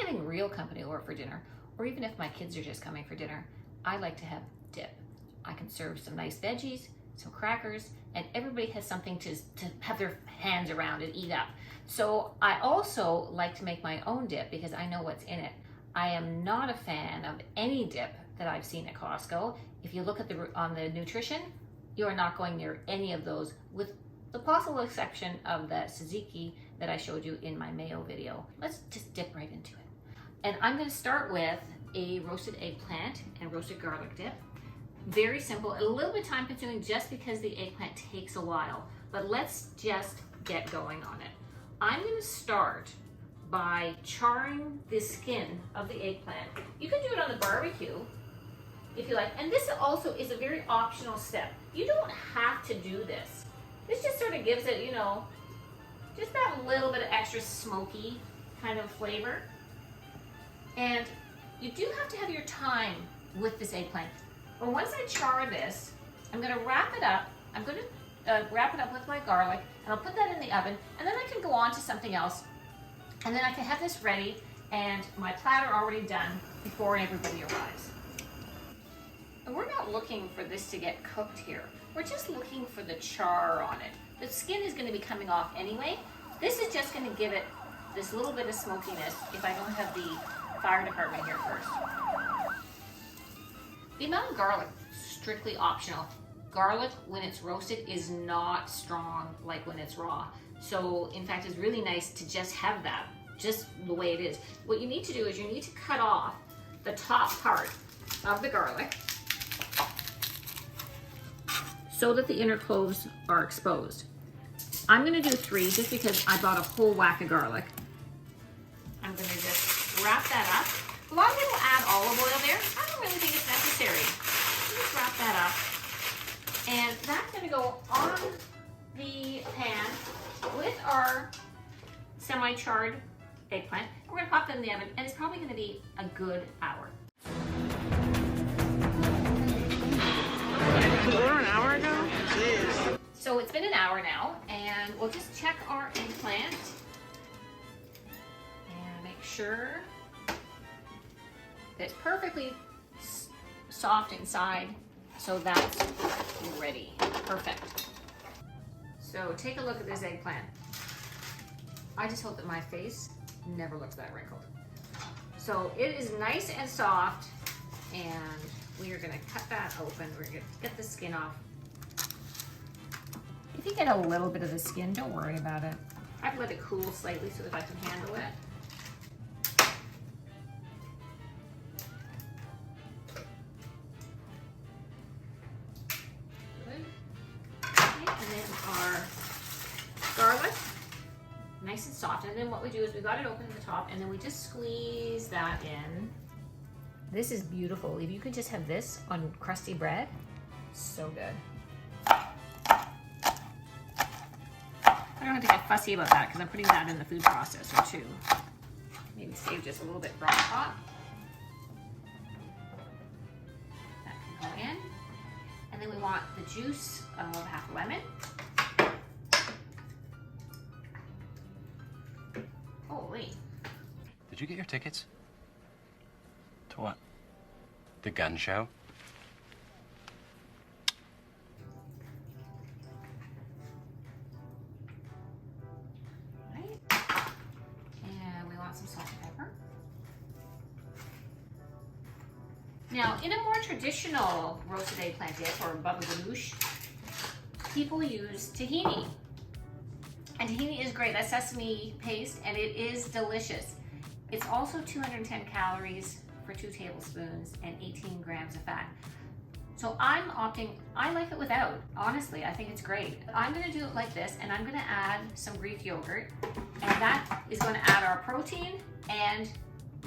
having real company over for dinner, or even if my kids are just coming for dinner, I like to have dip. I can serve some nice veggies, some crackers, and everybody has something to have their hands around and eat up. So I also like to make my own dip because I know what's in it. I am not a fan of any dip that I've seen at Costco. If you look at on the nutrition, you are not going near any of those, with the possible exception of the tzatziki that I showed you in my mayo video. Let's just dip right into it. And I'm going to start with a roasted eggplant and roasted garlic dip. Very simple, a little bit time consuming just because the eggplant takes a while, but let's just get going on it. I'm going to start by charring the skin of the eggplant. You can do it on the barbecue if you like, and this also is a very optional step. You don't have to do this. This just sort of gives it, you know, just that little bit of extra smoky kind of flavor. And you do have to have your time with this eggplant. But once I char this, I'm going to wrap it up. I'm going to wrap it up with my garlic, and I'll put that in the oven, and then I can go on to something else. And then I can have this ready and my platter already done before everybody arrives. And we're not looking for this to get cooked here. We're just looking for the char on it. The skin is going to be coming off anyway. This is just going to give it this little bit of smokiness if I don't have the fire department here first. The amount of garlic, strictly optional. Garlic, when it's roasted, is not strong like when it's raw. So, in fact, it's really nice to just have that, just the way it is. What you need to do is you need to cut off the top part of the garlic so that the inner cloves are exposed. I'm gonna do 3 just because I bought a whole whack of garlic. I'm gonna just wrap that up. A lot of people add olive oil there. I don't really think it's necessary. Just wrap that up. And that's gonna go on the pan with our semi-charred eggplant. We're gonna pop that in the oven, and it's probably gonna be a good hour. An hour ago? Jeez. So it's been an hour now, and we'll just check our eggplant and make sure that it's perfectly soft inside. So that's ready. Perfect. So take a look at this eggplant. I just hope that my face never looks that wrinkled. So it is nice and soft, and we are gonna cut that open. We're gonna get the skin off. If you get a little bit of the skin, don't worry about it. I've let it cool slightly so that I can handle it. Good. Okay, and then our garlic, nice and soft. And then what we do is we got it open at the top, and then we just squeeze that in. This is beautiful. If you could just have this on crusty bread, so good. I don't have to get fussy about that because I'm putting that in the food processor too. Maybe save just a little bit for on top. That can go in. And then we want the juice of half a lemon. Holy. Did you get your tickets? To what? The gun show? Right. And we want some salt and pepper. Now, in a more traditional roasted eggplant dip or baba ganoush, people use tahini. And tahini is great. That's sesame paste, and it is delicious. It's also 210 calories for 2 tablespoons and 18 grams of fat. So I'm opting, I like it without. Honestly, I think it's great. I'm gonna do it like this, and I'm gonna add some Greek yogurt, and that is gonna add our protein, and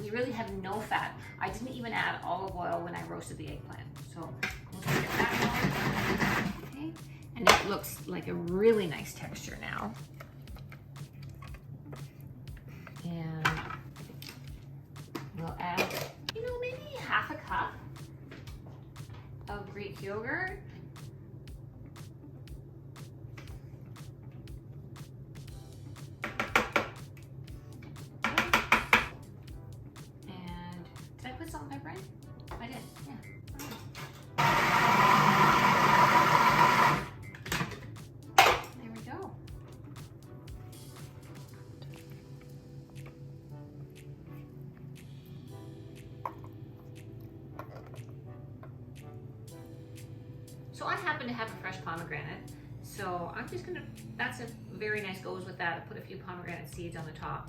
we really have no fat. I didn't even add olive oil when I roasted the eggplant. So we'll get that going. Okay. And it looks like a really nice texture now. And we'll add, you know, maybe half a cup of Greek yogurt. So I happen to have a fresh pomegranate. So I'm just gonna, that's a very nice, goes with that. I put a few pomegranate seeds on the top,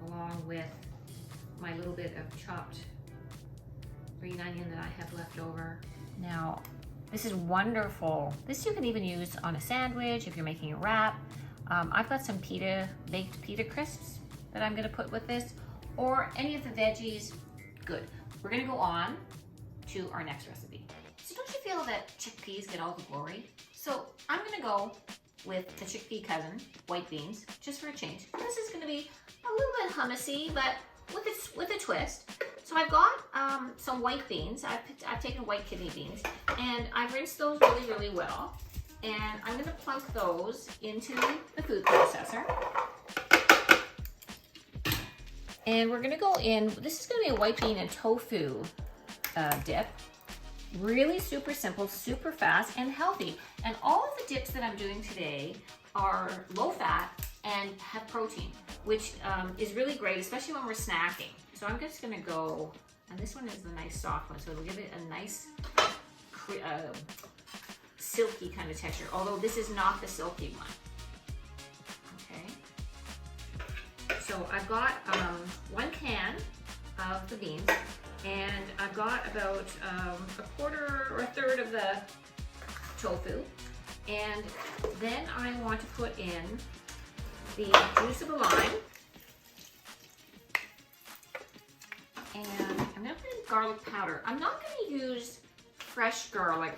along with my little bit of chopped green onion that I have left over. Now, this is wonderful. This you can even use on a sandwich if you're making a wrap. I've got some baked pita crisps that I'm gonna put with this, or any of the veggies. Good. We're gonna go on to our next recipe. So don't you feel that chickpeas get all the glory? So I'm gonna go with the chickpea cousin, white beans, just for a change. This is gonna be a little bit hummusy, but with a twist. So I've got some white beans. I've taken white kidney beans, and I've rinsed those really, really well. And I'm gonna plunk those into the food processor. And we're gonna go in, this is gonna be a white bean and tofu dip. Really super simple, super fast, and healthy. And all of the dips that I'm doing today are low fat and have protein, which is really great, especially when we're snacking. So I'm just gonna go, and this one is the nice soft one, so it'll give it a nice silky kind of texture, although this is not the silky one. Okay. So I've got 1 can of the beans, and I've got about a quarter or a third of the tofu. And then I want to put in the juice of a lime. And I'm gonna put in garlic powder. I'm not gonna use fresh garlic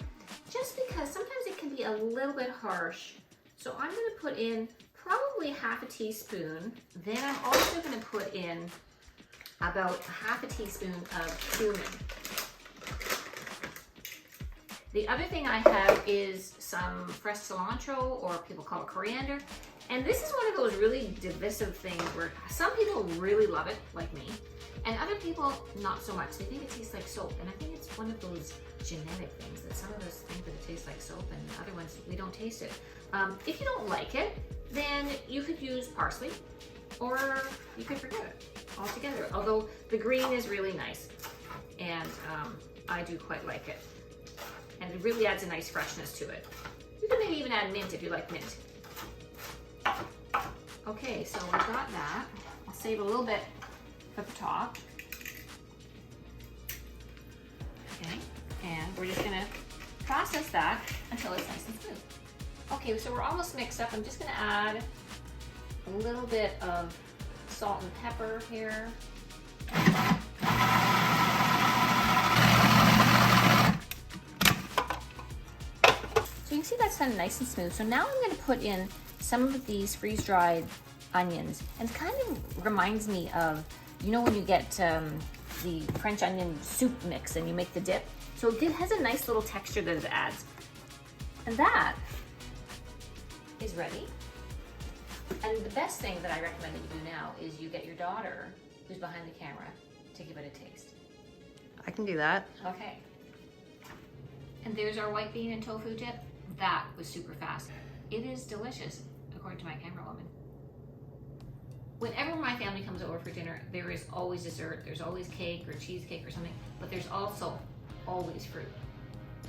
just because sometimes it can be a little bit harsh. So I'm gonna put in probably half a teaspoon. Then I'm also gonna put in about half a teaspoon of cumin. The other thing I have is some fresh cilantro, or people call it coriander. And this is one of those really divisive things where some people really love it, like me, and other people not so much. They think it tastes like soap, and I think it's one of those genetic things that some of us think that it tastes like soap, and other ones, we don't taste it. If you don't like it, then you could use parsley, or you could forget it altogether. Although the green is really nice, and I do quite like it. And it really adds a nice freshness to it. You can maybe even add mint if you like mint. Okay, so we've got that. I'll save a little bit for the top. Okay, and we're just gonna process that until it's nice and smooth. Okay, so we're almost mixed up. I'm just gonna add a little bit of salt and pepper here. So you can see that's done nice and smooth. So now I'm gonna put in some of these freeze-dried onions, and it kind of reminds me of, you know, when you get the French onion soup mix and you make the dip. So it has a nice little texture that it adds. And that is ready. And the best thing that I recommend that you do now is you get your daughter, who's behind the camera, to give it a taste. I can do that. Okay. And there's our white bean and tofu dip. That was super fast. It is delicious, according to my camera woman. Whenever my family comes over for dinner, there is always dessert. There's always cake or cheesecake or something, but there's also always fruit.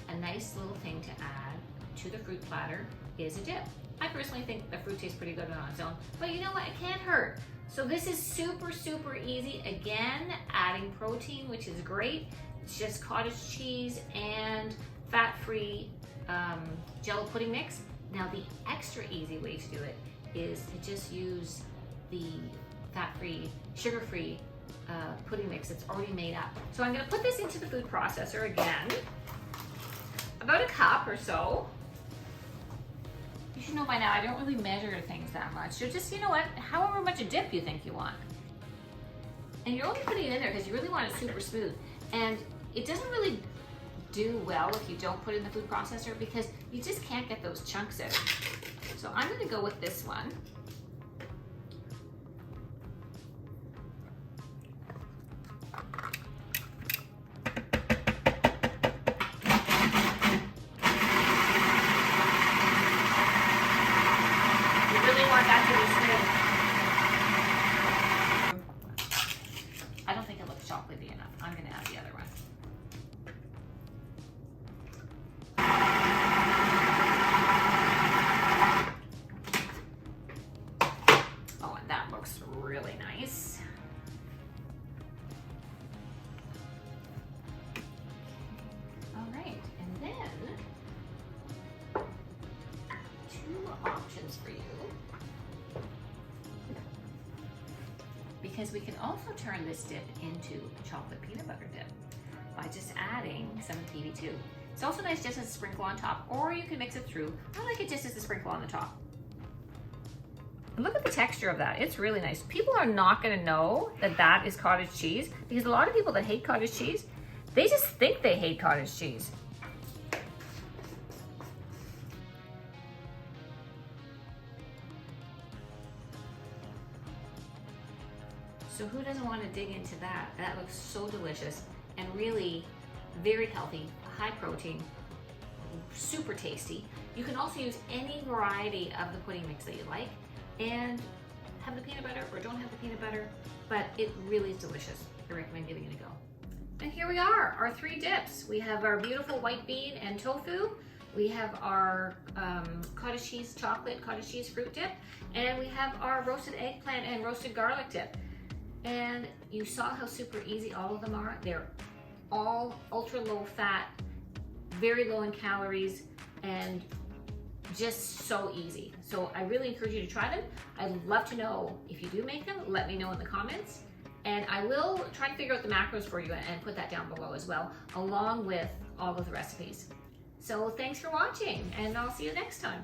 A nice little thing to add to the fruit platter is a dip. I personally think the fruit tastes pretty good on its own, but you know what, it can't hurt. So this is super, super easy. Again, adding protein, which is great. It's just cottage cheese and fat-free Jello pudding mix. Now the extra easy way to do it is to just use the fat-free, sugar-free pudding mix that's already made up. So I'm gonna put this into the food processor again, about a cup or so. You should know by now I don't really measure things that much. So just, you know what, however much a dip you think you want. And you're only putting it in there because you really want it super smooth. And it doesn't really do well if you don't put it in the food processor because you just can't get those chunks out. So I'm gonna go with this one. You really want that to be smooth. I don't think it looks chocolatey enough. I'm gonna add the other one. options for you. Because we can also turn this dip into a chocolate peanut butter dip by just adding some BB2. It's also nice just as a sprinkle on top, or you can mix it through. I like it just as a sprinkle on the top. And look at the texture of that. It's really nice. People are not gonna know that that is cottage cheese, because a lot of people that hate cottage cheese, they just think they hate cottage cheese. So who doesn't want to dig into that? That looks so delicious and really very healthy, high protein, super tasty. You can also use any variety of the pudding mix that you like and have the peanut butter or don't have the peanut butter, but it really is delicious. I recommend giving it a go. And here we are, our 3 dips. We have our beautiful white bean and tofu. We have our cottage cheese chocolate, cottage cheese fruit dip, and we have our roasted eggplant and roasted garlic dip. And you saw how super easy all of them are. They're all ultra low fat, very low in calories, and just so easy. So I really encourage you to try them. I'd love to know if you do make them. Let me know in the comments. And I will try to figure out the macros for you and put that down below as well, along with all of the recipes. So thanks for watching, and I'll see you next time.